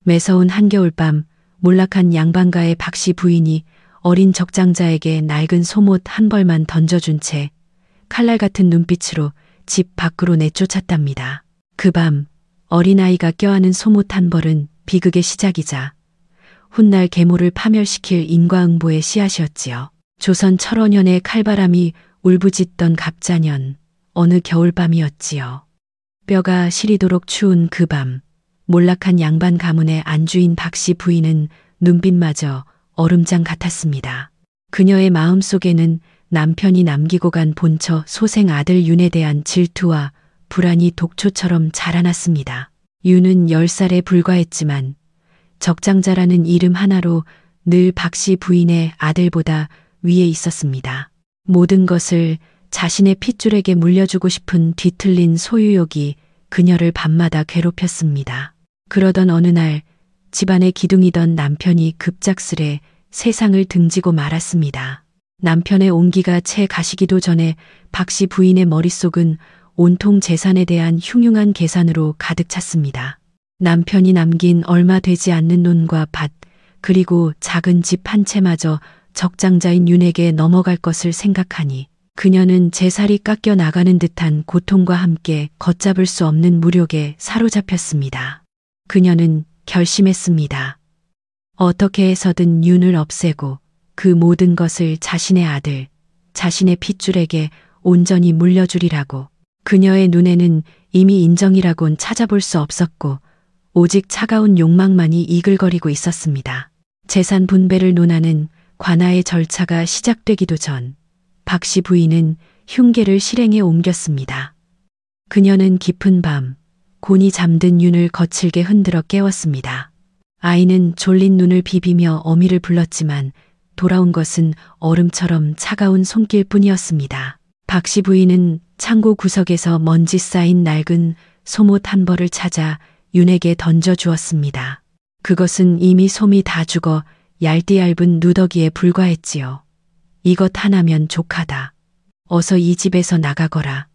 매서운 한겨울밤 몰락한 양반가의 박씨 부인이 어린 적장자에게 낡은 소못 한 벌만 던져준 채 칼날 같은 눈빛으로 집 밖으로 내쫓았답니다. 그 밤 어린아이가 껴안은 소못 한 벌은 비극의 시작이자 훗날 계모를 파멸시킬 인과응보의 씨앗이었지요. 조선 철원년의 칼바람이 울부짖던 갑자년 어느 겨울밤이었지요. 뼈가 시리도록 추운 그 밤 몰락한 양반 가문의 안주인 박씨 부인은 눈빛마저 얼음장 같았습니다. 그녀의 마음속에는 남편이 남기고 간 본처 소생 아들 윤에 대한 질투와 불안이 독초처럼 자라났습니다. 윤은 10살에 불과했지만 적장자라는 이름 하나로 늘 박씨 부인의 아들보다 위에 있었습니다. 모든 것을 자신의 핏줄에게 물려주고 싶은 뒤틀린 소유욕이 그녀를 밤마다 괴롭혔습니다. 그러던 어느 날 집안의 기둥이던 남편이 급작스레 세상을 등지고 말았습니다. 남편의 온기가 채 가시기도 전에 박씨 부인의 머릿속은 온통 재산에 대한 흉흉한 계산으로 가득 찼습니다. 남편이 남긴 얼마 되지 않는 논과 밭, 그리고 작은 집 한 채마저 적장자인 윤에게 넘어갈 것을 생각하니 그녀는 제 살이 깎여 나가는 듯한 고통과 함께 걷잡을 수 없는 무력에 사로잡혔습니다. 그녀는 결심했습니다. 어떻게 해서든 윤을 없애고 그 모든 것을 자신의 아들, 자신의 핏줄에게 온전히 물려주리라고. 그녀의 눈에는 이미 인정이라곤 찾아볼 수 없었고 오직 차가운 욕망만이 이글거리고 있었습니다. 재산 분배를 논하는 관아의 절차가 시작되기도 전 박씨 부인은 흉계를 실행에 옮겼습니다. 그녀는 깊은 밤 곤히 잠든 윤을 거칠게 흔들어 깨웠습니다. 아이는 졸린 눈을 비비며 어미를 불렀지만 돌아온 것은 얼음처럼 차가운 손길뿐이었습니다. 박씨 부인은 창고 구석에서 먼지 쌓인 낡은 소못 한 벌을 찾아 윤에게 던져주었습니다. 그것은 이미 솜이 다 죽어 얇디 얇은 누더기에 불과했지요. 이것 하나면 족하다. 어서 이 집에서 나가거라.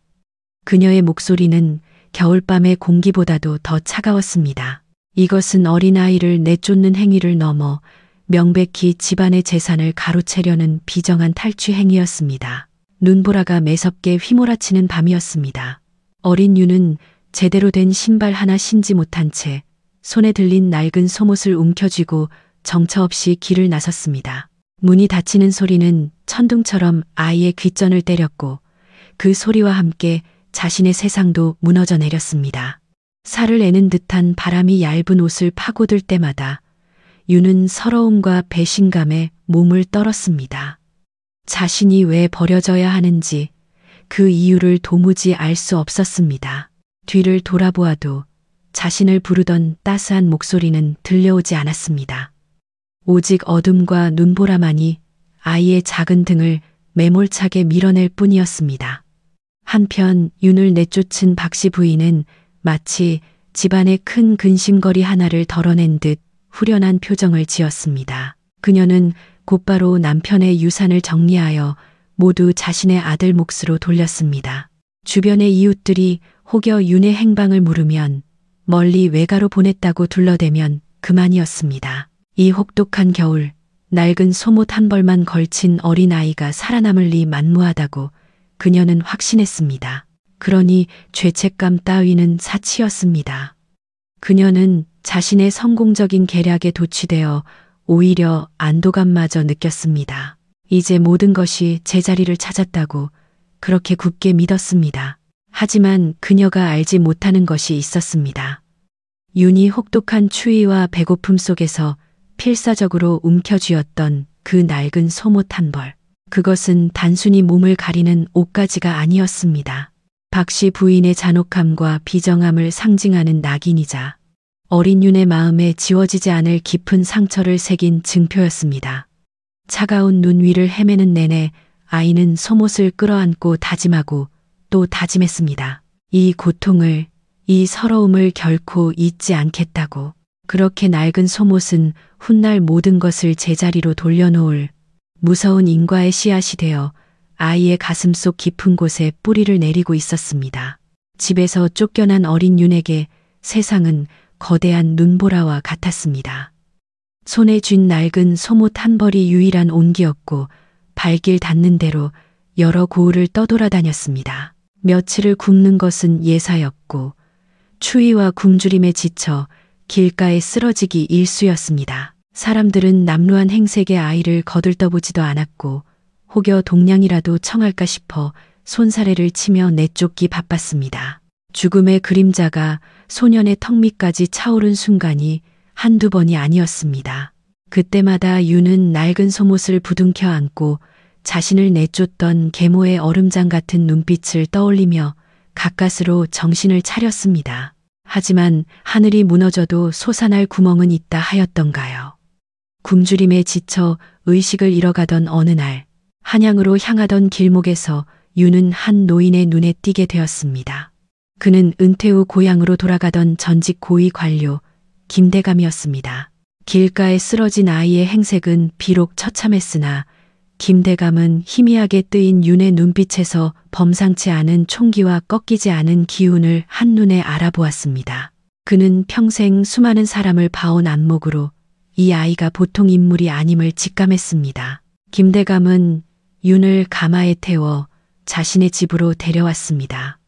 그녀의 목소리는 겨울밤의 공기보다도 더 차가웠습니다. 이것은 어린아이를 내쫓는 행위를 넘어 명백히 집안의 재산을 가로채려는 비정한 탈취 행위였습니다. 눈보라가 매섭게 휘몰아치는 밤이었습니다. 어린 윤은 제대로 된 신발 하나 신지 못한 채 손에 들린 낡은 소못을 움켜쥐고 정처 없이 길을 나섰습니다. 문이 닫히는 소리는 천둥처럼 아이의 귓전을 때렸고 그 소리와 함께 자신의 세상도 무너져 내렸습니다. 살을 내는 듯한 바람이 얇은 옷을 파고들 때마다 윤은 서러움과 배신감에 몸을 떨었습니다. 자신이 왜 버려져야 하는지 그 이유를 도무지 알 수 없었습니다. 뒤를 돌아보아도 자신을 부르던 따스한 목소리는 들려오지 않았습니다. 오직 어둠과 눈보라만이 아이의 작은 등을 매몰차게 밀어낼 뿐이었습니다. 한편 윤을 내쫓은 박씨 부인은 마치 집안의 큰 근심거리 하나를 덜어낸 듯 후련한 표정을 지었습니다. 그녀는 곧바로 남편의 유산을 정리하여 모두 자신의 아들 몫으로 돌렸습니다. 주변의 이웃들이 혹여 윤의 행방을 물으면 멀리 외가로 보냈다고 둘러대면 그만이었습니다. 이 혹독한 겨울, 낡은 소못 한 벌만 걸친 어린아이가 살아남을 리 만무하다고 그녀는 확신했습니다. 그러니 죄책감 따위는 사치였습니다. 그녀는 자신의 성공적인 계략에 도취되어 오히려 안도감마저 느꼈습니다. 이제 모든 것이 제자리를 찾았다고 그렇게 굳게 믿었습니다. 하지만 그녀가 알지 못하는 것이 있었습니다. 윤이 혹독한 추위와 배고픔 속에서 필사적으로 움켜쥐었던 그 낡은 소못 한 벌. 그것은 단순히 몸을 가리는 옷가지가 아니었습니다. 박씨 부인의 잔혹함과 비정함을 상징하는 낙인이자 어린 윤의 마음에 지워지지 않을 깊은 상처를 새긴 증표였습니다. 차가운 눈 위를 헤매는 내내 아이는 소못을 끌어안고 다짐하고 또 다짐했습니다. 이 고통을, 이 서러움을 결코 잊지 않겠다고. 그렇게 낡은 소못은 훗날 모든 것을 제자리로 돌려놓을 무서운 인과의 씨앗이 되어 아이의 가슴속 깊은 곳에 뿌리를 내리고 있었습니다. 집에서 쫓겨난 어린 윤에게 세상은 거대한 눈보라와 같았습니다. 손에 쥔 낡은 소못 한 벌이 유일한 온기였고 발길 닿는 대로 여러 고을을 떠돌아다녔습니다. 며칠을 굶는 것은 예사였고 추위와 굶주림에 지쳐 길가에 쓰러지기 일쑤였습니다. 사람들은 남루한 행색의 아이를 거들떠보지도 않았고 혹여 동냥이라도 청할까 싶어 손사래를 치며 내쫓기 바빴습니다. 죽음의 그림자가 소년의 턱 밑까지 차오른 순간이 한두 번이 아니었습니다. 그때마다 유는 낡은 소못을 부둥켜 안고 자신을 내쫓던 계모의 얼음장 같은 눈빛을 떠올리며 가까스로 정신을 차렸습니다. 하지만 하늘이 무너져도 솟아날 구멍은 있다 하였던가요. 굶주림에 지쳐 의식을 잃어가던 어느 날 한양으로 향하던 길목에서 유는 한 노인의 눈에 띄게 되었습니다. 그는 은퇴 후 고향으로 돌아가던 전직 고위 관료 김대감이었습니다. 길가에 쓰러진 아이의 행색은 비록 처참했으나 김대감은 희미하게 뜨인 윤의 눈빛에서 범상치 않은 총기와 꺾이지 않은 기운을 한눈에 알아보았습니다. 그는 평생 수많은 사람을 봐온 안목으로 이 아이가 보통 인물이 아님을 직감했습니다. 김대감은 윤을 가마에 태워 자신의 집으로 데려왔습니다.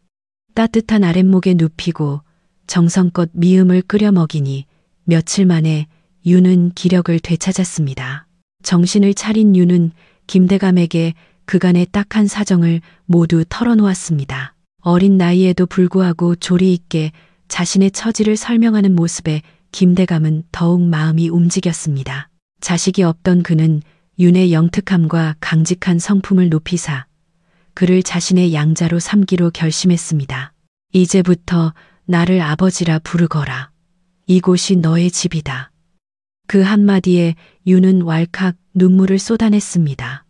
따뜻한 아랫목에 눕히고 정성껏 미음을 끓여 먹이니 며칠 만에 윤은 기력을 되찾았습니다. 정신을 차린 윤은 김대감에게 그간의 딱한 사정을 모두 털어놓았습니다. 어린 나이에도 불구하고 조리 있게 자신의 처지를 설명하는 모습에 김대감은 더욱 마음이 움직였습니다. 자식이 없던 그는 윤의 영특함과 강직한 성품을 높이사 그를 자신의 양자로 삼기로 결심했습니다. 이제부터 나를 아버지라 부르거라. 이곳이 너의 집이다. 그 한마디에 윤은 왈칵 눈물을 쏟아냈습니다.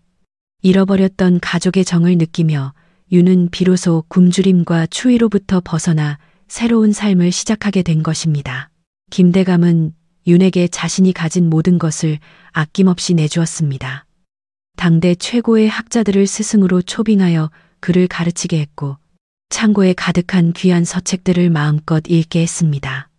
잃어버렸던 가족의 정을 느끼며 윤은 비로소 굶주림과 추위로부터 벗어나 새로운 삶을 시작하게 된 것입니다. 김대감은 윤에게 자신이 가진 모든 것을 아낌없이 내주었습니다. 당대 최고의 학자들을 스승으로 초빙하여 그를 가르치게 했고 창고에 가득한 귀한 서책들을 마음껏 읽게 했습니다.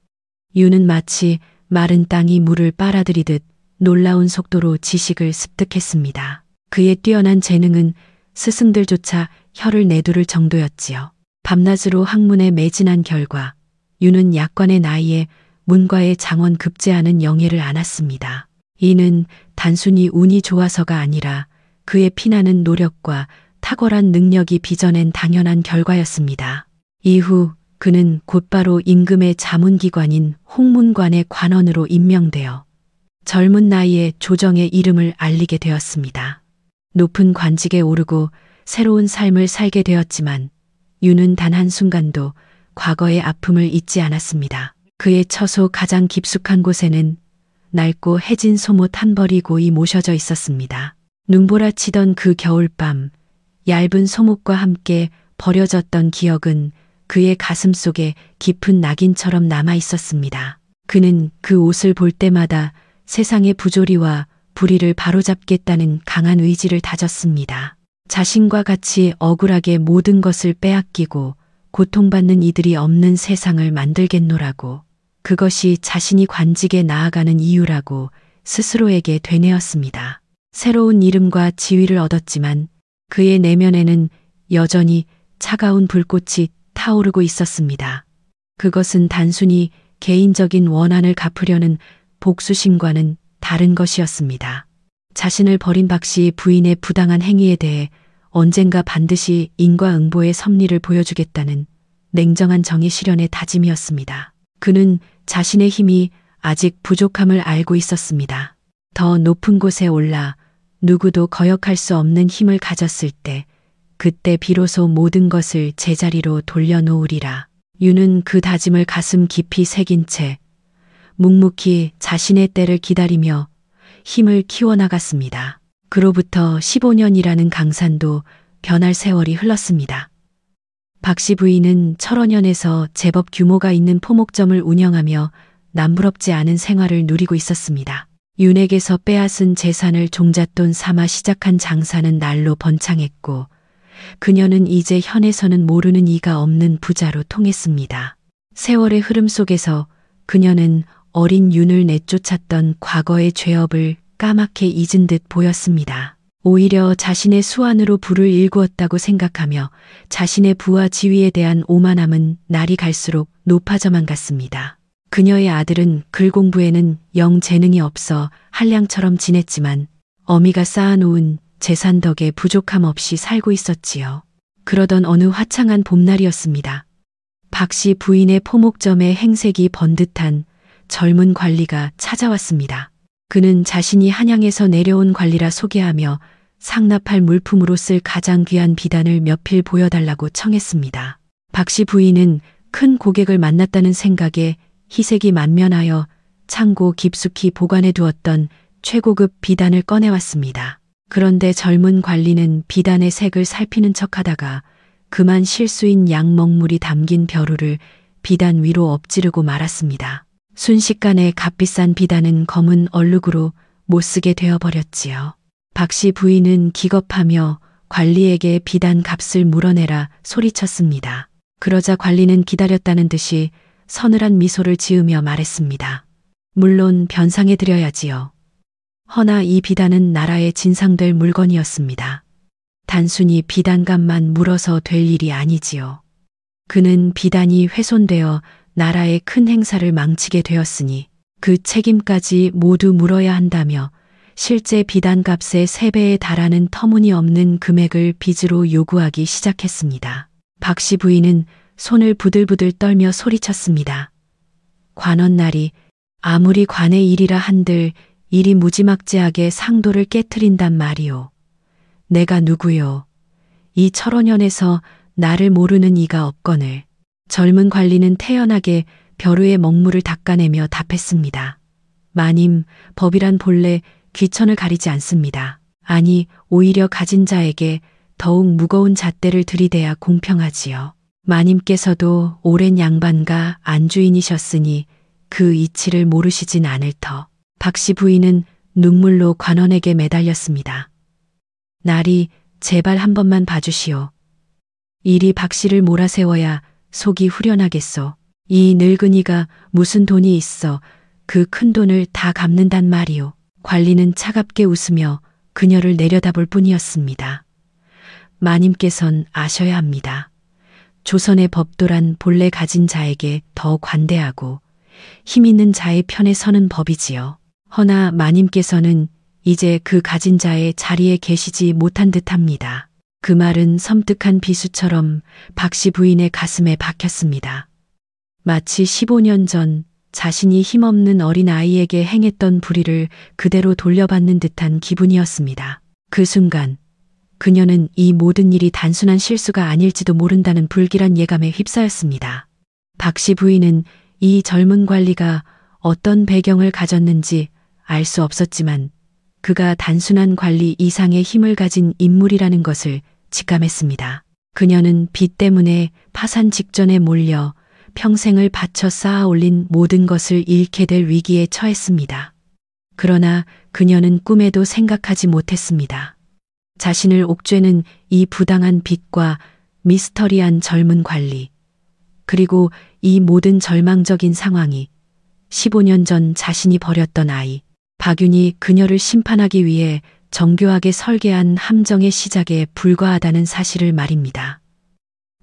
윤은 마치 마른 땅이 물을 빨아들이듯 놀라운 속도로 지식을 습득했습니다. 그의 뛰어난 재능은 스승들조차 혀를 내두를 정도였지요. 밤낮으로 학문에 매진한 결과 윤은 약관의 나이에 문과의 장원 급제하는 영예를 안았습니다. 이는 단순히 운이 좋아서가 아니라 그의 피나는 노력과 탁월한 능력이 빚어낸 당연한 결과였습니다. 이후 그는 곧바로 임금의 자문기관인 홍문관의 관원으로 임명되어 젊은 나이에 조정의 이름을 알리게 되었습니다. 높은 관직에 오르고 새로운 삶을 살게 되었지만 윤은 단 한순간도 과거의 아픔을 잊지 않았습니다. 그의 처소 가장 깊숙한 곳에는 낡고 해진 소못 한 벌이 고이 모셔져 있었습니다. 눈보라치던 그 겨울밤 얇은 소목과 함께 버려졌던 기억은 그의 가슴 속에 깊은 낙인처럼 남아 있었습니다. 그는 그 옷을 볼 때마다 세상의 부조리와 불의를 바로잡겠다는 강한 의지를 다졌습니다. 자신과 같이 억울하게 모든 것을 빼앗기고 고통받는 이들이 없는 세상을 만들겠노라고, 그것이 자신이 관직에 나아가는 이유라고 스스로에게 되뇌었습니다. 새로운 이름과 지위를 얻었지만 그의 내면에는 여전히 차가운 불꽃이 타오르고 있었습니다. 그것은 단순히 개인적인 원한을 갚으려는 복수심과는 다른 것이었습니다. 자신을 버린 박씨 부인의 부당한 행위에 대해 언젠가 반드시 인과응보의 섭리를 보여주겠다는 냉정한 정의 실현의 다짐이었습니다. 그는 자신의 힘이 아직 부족함을 알고 있었습니다. 더 높은 곳에 올라 누구도 거역할 수 없는 힘을 가졌을 때, 그때 비로소 모든 것을 제자리로 돌려놓으리라. 윤은 그 다짐을 가슴 깊이 새긴 채 묵묵히 자신의 때를 기다리며 힘을 키워나갔습니다. 그로부터 15년이라는 강산도 변할 세월이 흘렀습니다. 박씨 부인은 철원현에서 제법 규모가 있는 포목점을 운영하며 남부럽지 않은 생활을 누리고 있었습니다. 윤에게서 빼앗은 재산을 종잣돈 삼아 시작한 장사는 날로 번창했고 그녀는 이제 현에서는 모르는 이가 없는 부자로 통했습니다. 세월의 흐름 속에서 그녀는 어린 윤을 내쫓았던 과거의 죄업을 까맣게 잊은 듯 보였습니다. 오히려 자신의 수완으로 부를 일구었다고 생각하며 자신의 부와 지위에 대한 오만함은 날이 갈수록 높아져만 갔습니다. 그녀의 아들은 글 공부에는 영 재능이 없어 한량처럼 지냈지만 어미가 쌓아놓은 재산 덕에 부족함 없이 살고 있었지요. 그러던 어느 화창한 봄날이었습니다. 박 씨 부인의 포목점에 행색이 번듯한 젊은 관리가 찾아왔습니다. 그는 자신이 한양에서 내려온 관리라 소개하며 상납할 물품으로 쓸 가장 귀한 비단을 몇 필 보여달라고 청했습니다. 박 씨 부인은 큰 고객을 만났다는 생각에 희색이 만면하여 창고 깊숙이 보관해 두었던 최고급 비단을 꺼내왔습니다. 그런데 젊은 관리는 비단의 색을 살피는 척하다가 그만 실수인 양먹물이 담긴 벼루를 비단 위로 엎지르고 말았습니다. 순식간에 값비싼 비단은 검은 얼룩으로 못쓰게 되어버렸지요. 박 씨 부인은 기겁하며 관리에게 비단 값을 물어내라 소리쳤습니다. 그러자 관리는 기다렸다는 듯이 서늘한 미소를 지으며 말했습니다. 물론 변상해 드려야지요. 허나 이 비단은 나라에 진상될 물건이었습니다. 단순히 비단값만 물어서 될 일이 아니지요. 그는 비단이 훼손되어 나라의 큰 행사를 망치게 되었으니 그 책임까지 모두 물어야 한다며 실제 비단값의 3배에 달하는 터무니없는 금액을 빚으로 요구하기 시작했습니다. 박 씨 부인은 손을 부들부들 떨며 소리쳤습니다. 관원날이 아무리 관의 일이라 한들 일이 무지막지하게 상도를 깨트린단 말이오. 내가 누구요? 이 철원현에서 나를 모르는 이가 없거늘. 젊은 관리는 태연하게 벼루의 먹물을 닦아내며 답했습니다. 마님, 법이란 본래 귀천을 가리지 않습니다. 아니, 오히려 가진 자에게 더욱 무거운 잣대를 들이대야 공평하지요. 마님께서도 오랜 양반가 안주인이셨으니 그 이치를 모르시진 않을 터. 박 씨 부인은 눈물로 관원에게 매달렸습니다. 날이 제발 한 번만 봐주시오. 일이 박 씨를 몰아세워야 속이 후련하겠소. 이 늙은이가 무슨 돈이 있어 그 큰 돈을 다 갚는단 말이오. 관리는 차갑게 웃으며 그녀를 내려다볼 뿐이었습니다. 마님께선 아셔야 합니다. 조선의 법도란 본래 가진 자에게 더 관대하고 힘 있는 자의 편에 서는 법이지요. 허나 마님께서는 이제 그 가진 자의 자리에 계시지 못한 듯합니다. 그 말은 섬뜩한 비수처럼 박 씨 부인의 가슴에 박혔습니다. 마치 15년 전 자신이 힘없는 어린 아이에게 행했던 불의를 그대로 돌려받는 듯한 기분이었습니다. 그 순간 그녀는 이 모든 일이 단순한 실수가 아닐지도 모른다는 불길한 예감에 휩싸였습니다. 박 씨 부인은 이 젊은 관리가 어떤 배경을 가졌는지 알 수 없었지만 그가 단순한 관리 이상의 힘을 가진 인물이라는 것을 직감했습니다. 그녀는 빚 때문에 파산 직전에 몰려 평생을 바쳐 쌓아 올린 모든 것을 잃게 될 위기에 처했습니다. 그러나 그녀는 꿈에도 생각하지 못했습니다. 자신을 옥죄는 이 부당한 빚과 미스터리한 젊은 관리, 그리고 이 모든 절망적인 상황이 15년 전 자신이 버렸던 아이, 박윤이 그녀를 심판하기 위해 정교하게 설계한 함정의 시작에 불과하다는 사실을 말입니다.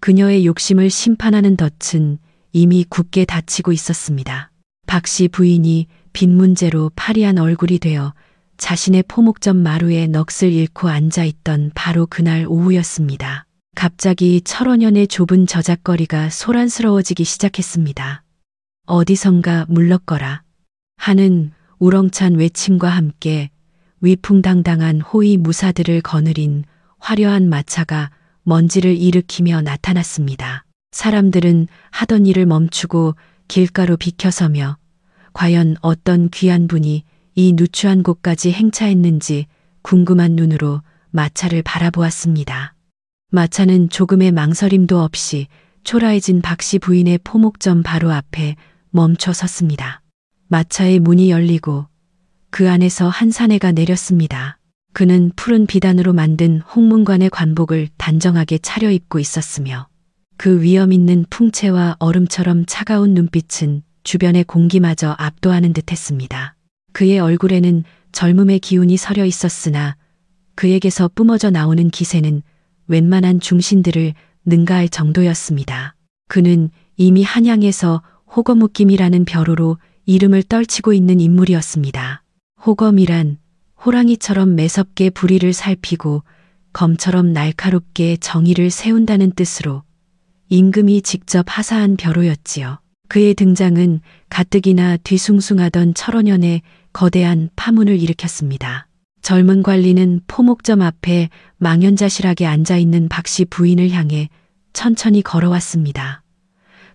그녀의 욕심을 심판하는 덫은 이미 굳게 닫히고 있었습니다. 박 씨 부인이 빚 문제로 파리한 얼굴이 되어 자신의 포목점 마루에 넋을 잃고 앉아있던 바로 그날 오후였습니다. 갑자기 철원현의 좁은 저작거리가 소란스러워지기 시작했습니다. 어디선가 물렀거라 하는 우렁찬 외침과 함께 위풍당당한 호위 무사들을 거느린 화려한 마차가 먼지를 일으키며 나타났습니다. 사람들은 하던 일을 멈추고 길가로 비켜서며 과연 어떤 귀한 분이 이 누추한 곳까지 행차했는지 궁금한 눈으로 마차를 바라보았습니다. 마차는 조금의 망설임도 없이 초라해진 박 씨 부인의 포목점 바로 앞에 멈춰 섰습니다. 마차의 문이 열리고 그 안에서 한 사내가 내렸습니다. 그는 푸른 비단으로 만든 홍문관의 관복을 단정하게 차려입고 있었으며 그 위엄 있는 풍채와 얼음처럼 차가운 눈빛은 주변의 공기마저 압도하는 듯했습니다. 그의 얼굴에는 젊음의 기운이 서려 있었으나 그에게서 뿜어져 나오는 기세는 웬만한 중신들을 능가할 정도였습니다. 그는 이미 한양에서 호검웃김이라는 벼로로 이름을 떨치고 있는 인물이었습니다. 호검이란 호랑이처럼 매섭게 불의를 살피고 검처럼 날카롭게 정의를 세운다는 뜻으로 임금이 직접 하사한 벼로였지요. 그의 등장은 가뜩이나 뒤숭숭하던 철원현에 거대한 파문을 일으켰습니다. 젊은 관리는 포목점 앞에 망연자실하게 앉아있는 박씨 부인을 향해 천천히 걸어왔습니다.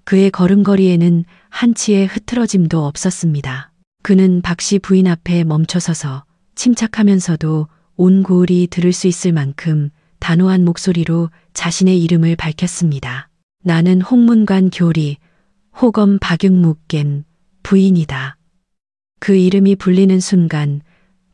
그의 걸음걸이에는 한치의 흐트러짐도 없었습니다. 그는 박씨 부인 앞에 멈춰서서 침착하면서도 온 고을이 들을 수 있을 만큼 단호한 목소리로 자신의 이름을 밝혔습니다. 나는 홍문관 교리, 호검 박육묵겐 부인이다. 그 이름이 불리는 순간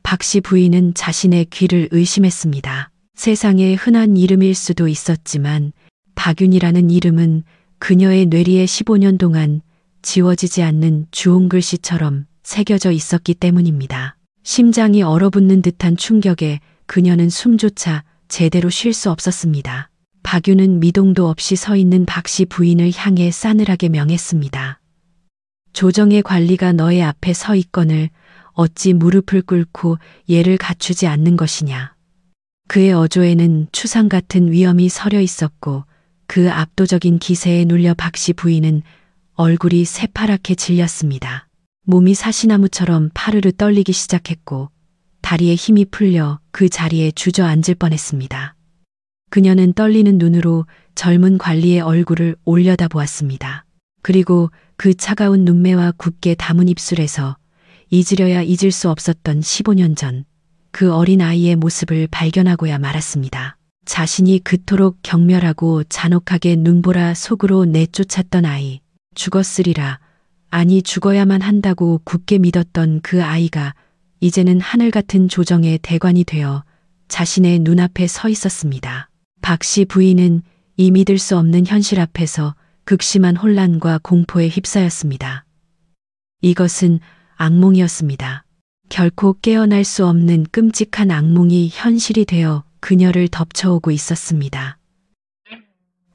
박씨 부인은 자신의 귀를 의심했습니다. 세상에 흔한 이름일 수도 있었지만 박윤이라는 이름은 그녀의 뇌리에 15년 동안 지워지지 않는 주홍글씨처럼 새겨져 있었기 때문입니다. 심장이 얼어붙는 듯한 충격에 그녀는 숨조차 제대로 쉴 수 없었습니다. 박윤은 미동도 없이 서 있는 박씨 부인을 향해 싸늘하게 명했습니다. 조정의 관리가 너의 앞에 서 있거늘 어찌 무릎을 꿇고 예를 갖추지 않는 것이냐. 그의 어조에는 추상 같은 위엄이 서려 있었고 그 압도적인 기세에 눌려 박씨 부인은 얼굴이 새파랗게 질렸습니다. 몸이 사시나무처럼 파르르 떨리기 시작했고 다리에 힘이 풀려 그 자리에 주저앉을 뻔했습니다. 그녀는 떨리는 눈으로 젊은 관리의 얼굴을 올려다보았습니다. 그리고 그 차가운 눈매와 굳게 담은 입술에서 잊으려야 잊을 수 없었던 15년 전 그 어린 아이의 모습을 발견하고야 말았습니다. 자신이 그토록 경멸하고 잔혹하게 눈보라 속으로 내쫓았던 아이, 죽었으리라, 아니 죽어야만 한다고 굳게 믿었던 그 아이가 이제는 하늘 같은 조정의 대관이 되어 자신의 눈앞에 서 있었습니다. 박씨 부인은 이 믿을 수 없는 현실 앞에서 극심한 혼란과 공포에 휩싸였습니다. 이것은 악몽이었습니다. 결코 깨어날 수 없는 끔찍한 악몽이 현실이 되어 그녀를 덮쳐오고 있었습니다.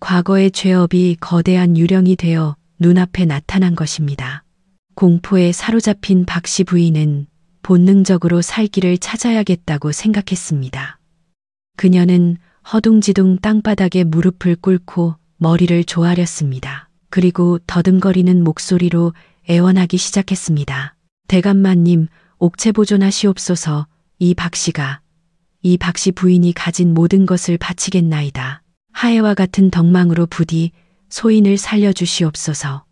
과거의 죄업이 거대한 유령이 되어 눈앞에 나타난 것입니다. 공포에 사로잡힌 박씨 부인은 본능적으로 살 길을 찾아야겠다고 생각했습니다. 그녀는 허둥지둥 땅바닥에 무릎을 꿇고 머리를 조아렸습니다. 그리고 더듬거리는 목소리로 애원하기 시작했습니다. 대감마님, 옥체 보존하시옵소서. 이 박씨 부인이 가진 모든 것을 바치겠나이다. 하해와 같은 덕망으로 부디 소인을 살려주시옵소서.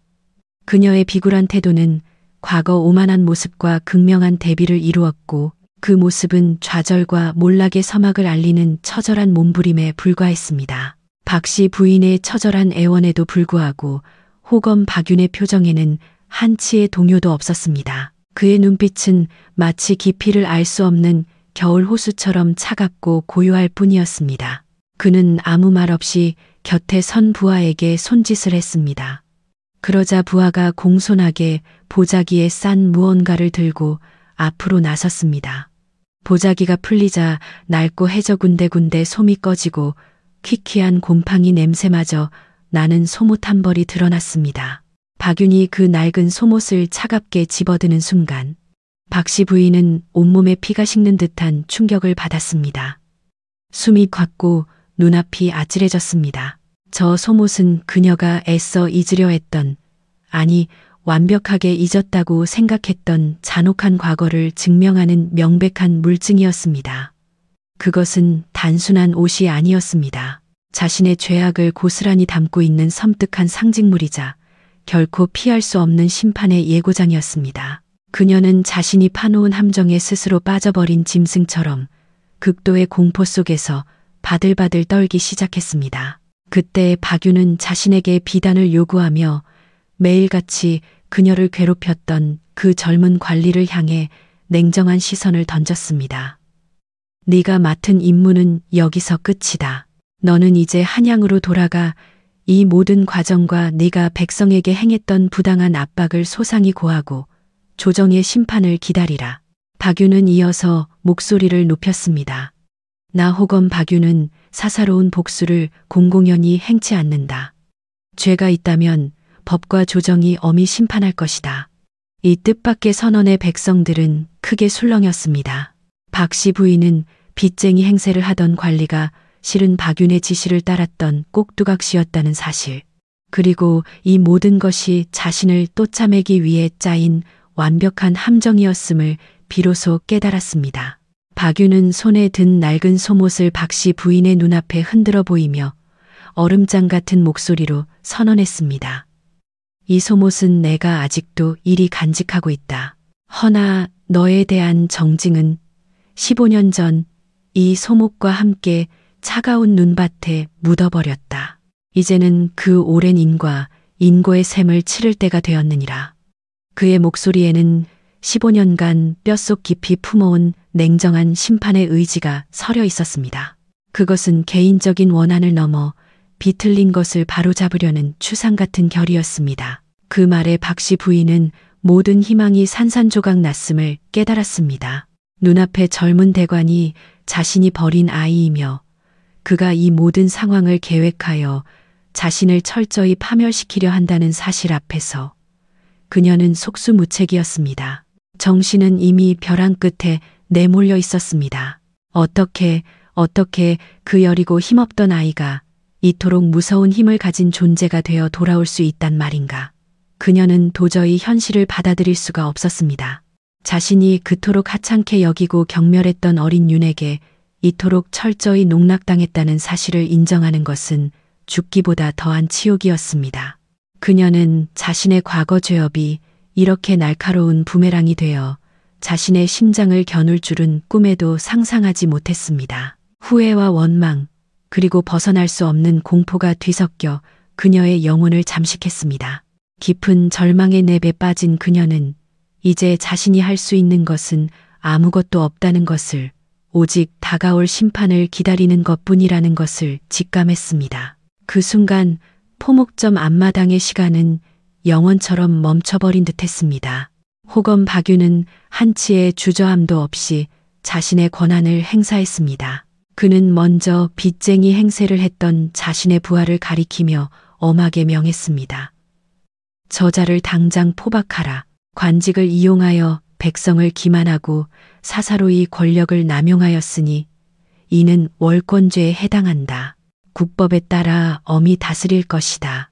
그녀의 비굴한 태도는 과거 오만한 모습과 극명한 대비를 이루었고 그 모습은 좌절과 몰락의 서막을 알리는 처절한 몸부림에 불과했습니다. 박씨 부인의 처절한 애원에도 불구하고 호검 박윤의 표정에는 한치의 동요도 없었습니다. 그의 눈빛은 마치 깊이를 알 수 없는 겨울 호수처럼 차갑고 고요할 뿐이었습니다. 그는 아무 말 없이 곁에 선 부하에게 손짓을 했습니다. 그러자 부하가 공손하게 보자기에 싼 무언가를 들고 앞으로 나섰습니다. 보자기가 풀리자 낡고 해저 군데군데 솜이 꺼지고 퀴퀴한 곰팡이 냄새마저 나는 소못 한 벌이 드러났습니다. 박윤이 그 낡은 소못을 차갑게 집어드는 순간 박씨 부인은 온몸에 피가 식는 듯한 충격을 받았습니다. 숨이 찼고 눈앞이 아찔해졌습니다. 저 소못은 그녀가 애써 잊으려 했던, 아니 완벽하게 잊었다고 생각했던 잔혹한 과거를 증명하는 명백한 물증이었습니다. 그것은 단순한 옷이 아니었습니다. 자신의 죄악을 고스란히 담고 있는 섬뜩한 상징물이자 결코 피할 수 없는 심판의 예고장이었습니다. 그녀는 자신이 파놓은 함정에 스스로 빠져버린 짐승처럼 극도의 공포 속에서 바들바들 떨기 시작했습니다. 그때 박윤은 자신에게 비단을 요구하며 매일같이 그녀를 괴롭혔던 그 젊은 관리를 향해 냉정한 시선을 던졌습니다. 네가 맡은 임무는 여기서 끝이다. 너는 이제 한양으로 돌아가 이 모든 과정과 네가 백성에게 행했던 부당한 압박을 소상히 고하고 조정의 심판을 기다리라. 박유는 이어서 목소리를 높였습니다. 나 호검 박유는 사사로운 복수를 공공연히 행치 않는다. 죄가 있다면 법과 조정이 엄히 심판할 것이다. 이 뜻밖의 선언에 백성들은 크게 술렁였습니다. 박씨 부인은 빚쟁이 행세를 하던 관리가 실은 박윤의 지시를 따랐던 꼭두각시였다는 사실, 그리고 이 모든 것이 자신을 쫓아매기 위해 짜인 완벽한 함정이었음을 비로소 깨달았습니다. 박윤은 손에 든 낡은 소못을 박씨 부인의 눈앞에 흔들어 보이며 얼음장 같은 목소리로 선언했습니다. 이 소못은 내가 아직도 이리 간직하고 있다. 허나 너에 대한 정징은 15년 전 이 소못과 함께 차가운 눈밭에 묻어버렸다. 이제는 그 오랜 인과 인고의 셈을 치를 때가 되었느니라. 그의 목소리에는 15년간 뼛속 깊이 품어온 냉정한 심판의 의지가 서려 있었습니다. 그것은 개인적인 원한을 넘어 비틀린 것을 바로잡으려는 추상 같은 결이었습니다. 그 말에 박씨 부인은 모든 희망이 산산조각 났음을 깨달았습니다. 눈앞에 젊은 대관이 자신이 버린 아이이며 그가 이 모든 상황을 계획하여 자신을 철저히 파멸시키려 한다는 사실 앞에서 그녀는 속수무책이었습니다. 정신은 이미 벼랑 끝에 내몰려 있었습니다. 어떻게 그 여리고 힘없던 아이가 이토록 무서운 힘을 가진 존재가 되어 돌아올 수 있단 말인가. 그녀는 도저히 현실을 받아들일 수가 없었습니다. 자신이 그토록 하찮게 여기고 경멸했던 어린 윤에게 이토록 철저히 농락당했다는 사실을 인정하는 것은 죽기보다 더한 치욕이었습니다. 그녀는 자신의 과거 죄업이 이렇게 날카로운 부메랑이 되어 자신의 심장을 겨눌 줄은 꿈에도 상상하지 못했습니다. 후회와 원망, 그리고 벗어날 수 없는 공포가 뒤섞여 그녀의 영혼을 잠식했습니다. 깊은 절망의 늪에 빠진 그녀는 이제 자신이 할 수 있는 것은 아무것도 없다는 것을, 오직 다가올 심판을 기다리는 것뿐이라는 것을 직감했습니다. 그 순간 포목점 앞마당의 시간은 영원처럼 멈춰버린 듯했습니다. 호검 박유는 한치의 주저함도 없이 자신의 권한을 행사했습니다. 그는 먼저 빚쟁이 행세를 했던 자신의 부하를 가리키며 엄하게 명했습니다. 저자를 당장 포박하라. 관직을 이용하여 백성을 기만하고 사사로이 권력을 남용하였으니 이는 월권죄에 해당한다. 국법에 따라 엄히 다스릴 것이다.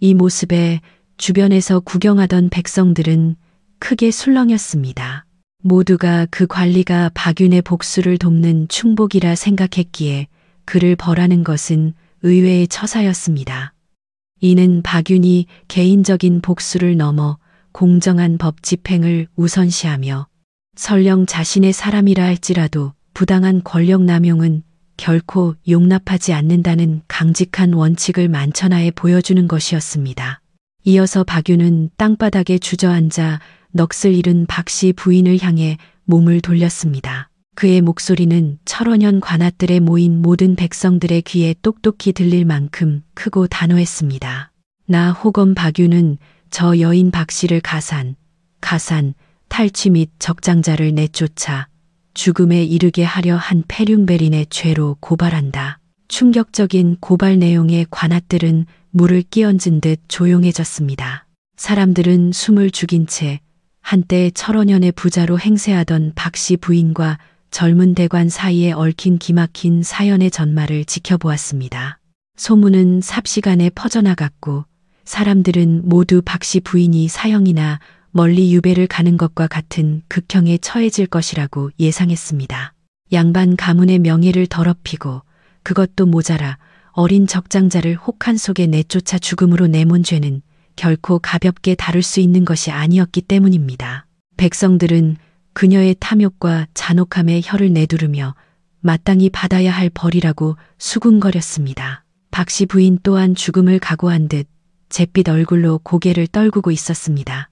이 모습에 주변에서 구경하던 백성들은 크게 술렁였습니다. 모두가 그 관리가 박윤의 복수를 돕는 충복이라 생각했기에 그를 벌하는 것은 의외의 처사였습니다. 이는 박윤이 개인적인 복수를 넘어 공정한 법 집행을 우선시하며 설령 자신의 사람이라 할지라도 부당한 권력 남용은 결코 용납하지 않는다는 강직한 원칙을 만천하에 보여주는 것이었습니다. 이어서 박윤은 땅바닥에 주저앉아 넋을 잃은 박씨 부인을 향해 몸을 돌렸습니다. 그의 목소리는 철원현 관아뜰에 모인 모든 백성들의 귀에 똑똑히 들릴 만큼 크고 단호했습니다. 나 호검 박윤은 저 여인 박씨를 가산, 탈취 및 적장자를 내쫓아 죽음에 이르게 하려 한 폐륜배린의 죄로 고발한다. 충격적인 고발 내용의 관아뜰은 물을 끼얹은 듯 조용해졌습니다. 사람들은 숨을 죽인 채 한때 철원현의 부자로 행세하던 박씨 부인과 젊은 대관 사이에 얽힌 기막힌 사연의 전말을 지켜보았습니다. 소문은 삽시간에 퍼져나갔고 사람들은 모두 박씨 부인이 사형이나 멀리 유배를 가는 것과 같은 극형에 처해질 것이라고 예상했습니다. 양반 가문의 명예를 더럽히고 그것도 모자라 어린 적장자를 혹한 속에 내쫓아 죽음으로 내몬 죄는 결코 가볍게 다룰 수 있는 것이 아니었기 때문입니다. 백성들은 그녀의 탐욕과 잔혹함에 혀를 내두르며 마땅히 받아야 할 벌이라고 수군거렸습니다. 박씨 부인 또한 죽음을 각오한 듯 잿빛 얼굴로 고개를 떨구고 있었습니다.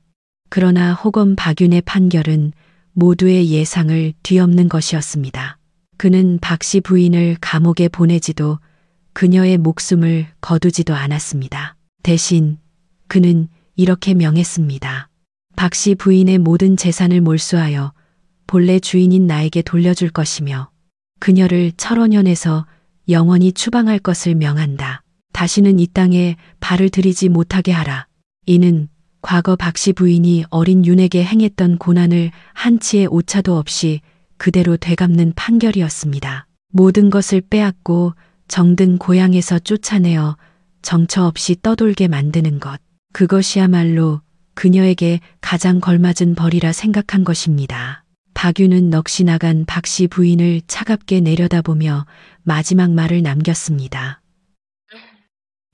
그러나 호검 박윤의 판결은 모두의 예상을 뒤엎는 것이었습니다. 그는 박씨 부인을 감옥에 보내지도 그녀의 목숨을 거두지도 않았습니다. 대신 그는 이렇게 명했습니다. 박 씨 부인의 모든 재산을 몰수하여 본래 주인인 나에게 돌려줄 것이며 그녀를 철원현에서 영원히 추방할 것을 명한다. 다시는 이 땅에 발을 들이지 못하게 하라. 이는 과거 박 씨 부인이 어린 윤에게 행했던 고난을 한치의 오차도 없이 그대로 되갚는 판결이었습니다. 모든 것을 빼앗고 정든 고향에서 쫓아내어 정처 없이 떠돌게 만드는 것. 그것이야말로 그녀에게 가장 걸맞은 벌이라 생각한 것입니다. 박유는 넋이 나간 박 씨 부인을 차갑게 내려다보며 마지막 말을 남겼습니다.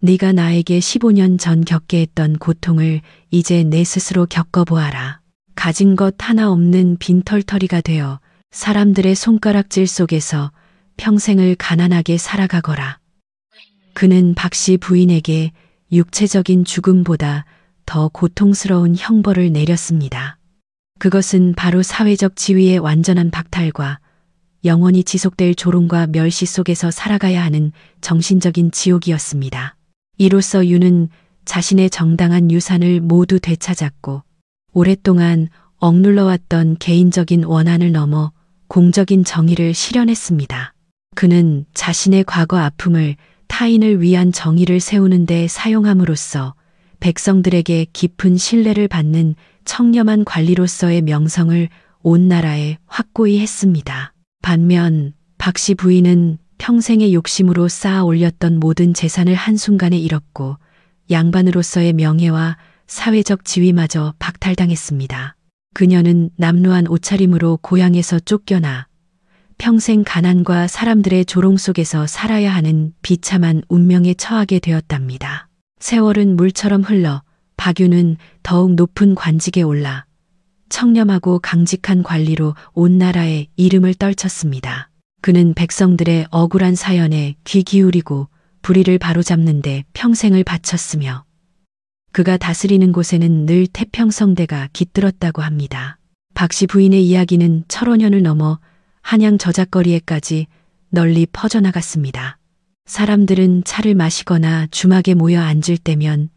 네가 나에게 15년 전 겪게 했던 고통을 이제 내 스스로 겪어보아라. 가진 것 하나 없는 빈털터리가 되어 사람들의 손가락질 속에서 평생을 가난하게 살아가거라. 그는 박 씨 부인에게 육체적인 죽음보다 더 고통스러운 형벌을 내렸습니다. 그것은 바로 사회적 지위의 완전한 박탈과 영원히 지속될 조롱과 멸시 속에서 살아가야 하는 정신적인 지옥이었습니다. 이로써 유는 자신의 정당한 유산을 모두 되찾았고 오랫동안 억눌러왔던 개인적인 원한을 넘어 공적인 정의를 실현했습니다. 그는 자신의 과거 아픔을 타인을 위한 정의를 세우는 데 사용함으로써 백성들에게 깊은 신뢰를 받는 청렴한 관리로서의 명성을 온 나라에 확고히 했습니다. 반면 박 씨 부인은 평생의 욕심으로 쌓아 올렸던 모든 재산을 한순간에 잃었고 양반으로서의 명예와 사회적 지위마저 박탈당했습니다. 그녀는 남루한 옷차림으로 고향에서 쫓겨나 평생 가난과 사람들의 조롱 속에서 살아야 하는 비참한 운명에 처하게 되었답니다. 세월은 물처럼 흘러 박유는 더욱 높은 관직에 올라 청렴하고 강직한 관리로 온 나라의 이름을 떨쳤습니다. 그는 백성들의 억울한 사연에 귀 기울이고 불의를 바로잡는 데 평생을 바쳤으며 그가 다스리는 곳에는 늘 태평성대가 깃들었다고 합니다. 박 씨 부인의 이야기는 철원현을 넘어 한양 저작거리에까지 널리 퍼져나갔습니다. 사람들은 차를 마시거나 주막에 모여 앉을 때면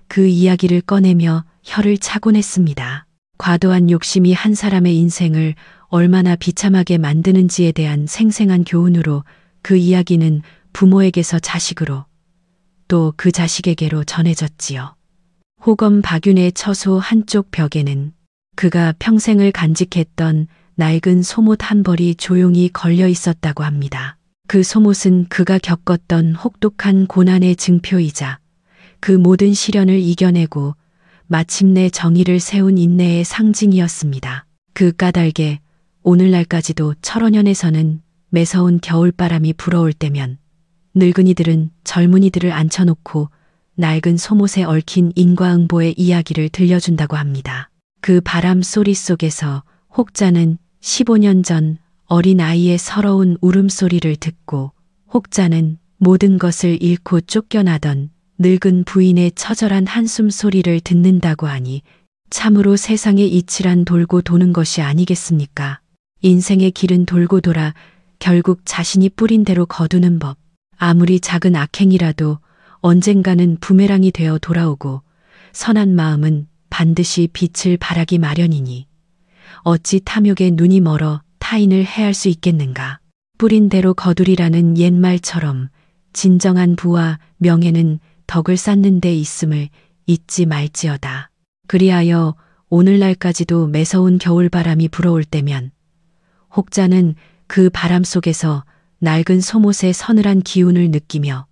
그 이야기를 꺼내며 혀를 차곤 했습니다. 과도한 욕심이 한 사람의 인생을 얼마나 비참하게 만드는지에 대한 생생한 교훈으로 그 이야기는 부모에게서 자식으로 또 그 자식에게로 전해졌지요. 호검 박윤의 처소 한쪽 벽에는 그가 평생을 간직했던 낡은 소못 한 벌이 조용히 걸려 있었다고 합니다. 그 소못은 그가 겪었던 혹독한 고난의 증표이자 그 모든 시련을 이겨내고 마침내 정의를 세운 인내의 상징이었습니다. 그 까닭에 오늘날까지도 철원현에서는 매서운 겨울바람이 불어올 때면 늙은이들은 젊은이들을 앉혀놓고 낡은 소못에 얽힌 인과응보의 이야기를 들려준다고 합니다. 그 바람 소리 속에서 혹자는 15년 전 어린 아이의 서러운 울음소리를 듣고 혹자는 모든 것을 잃고 쫓겨나던 늙은 부인의 처절한 한숨 소리를 듣는다고 하니 참으로 세상의 이치란 돌고 도는 것이 아니겠습니까? 인생의 길은 돌고 돌아 결국 자신이 뿌린 대로 거두는 법. 아무리 작은 악행이라도 언젠가는 부메랑이 되어 돌아오고 선한 마음은 반드시 빛을 발하기 마련이니 어찌 탐욕에 눈이 멀어 타인을 해할 수 있겠는가. 뿌린 대로 거두리라는 옛말처럼 진정한 부와 명예는 덕을 쌓는 데 있음을 잊지 말지어다. 그리하여 오늘날까지도 매서운 겨울바람이 불어올 때면 혹자는 그 바람 속에서 낡은 소못의 서늘한 기운을 느끼며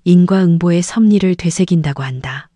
인과응보의 섭리를 되새긴다고 한다.